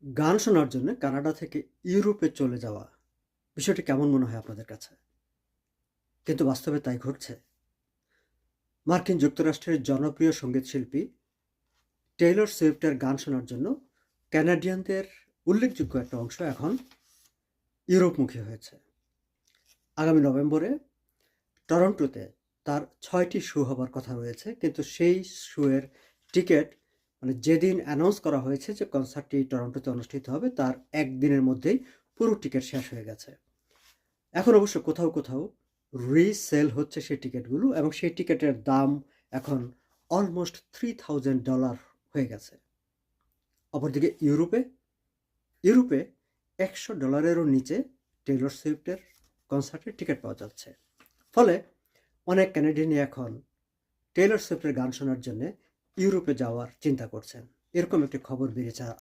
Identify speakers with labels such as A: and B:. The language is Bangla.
A: গান শোনার জন্য কানাডা থেকে ইউরোপে চলে যাওয়া বিষয়টি কেমন মনে হয় আপনাদের কাছে? কিন্তু বাস্তবে তাই ঘটছে। মার্কিন যুক্তরাষ্ট্রের জনপ্রিয় সঙ্গীতশিল্পী টেইলর সুইফটের গান শোনার জন্য কানাডিয়ানদের উল্লেখযোগ্য একটা অংশ এখন ইউরোপমুখী হয়েছে। আগামী নভেম্বরে টরন্টোতে তার ৬টি শো হবার কথা রয়েছে, কিন্তু সেই শোয়ের টিকিট যেদিন অ্যানাউন্স করা হয়েছে যে কনসার্টটি টরন্টোতে অনুষ্ঠিত হবে তার একদিনের মধ্যেই পুরো টিকিট শেষ হয়ে গেছে। এখন অবশ্য কোথাও কোথাও রিসেল হচ্ছে সেই টিকিটগুলো, এবং সেই টিকিটের দাম এখন অলমোস্ট $3000 হয়ে গেছে। অপরদিকে ইউরোপে $100-এরও নিচে টেইলর সুইফটের কনসার্টের টিকিট পাওয়া যাচ্ছে। ফলে অনেক ক্যানাডিয়ানই এখন টেইলর সুইফটের গান শোনার জন্য ইউরোপে যাওয়ার চিন্তা করছেন। এরকম একটি খবর বেরিয়েছে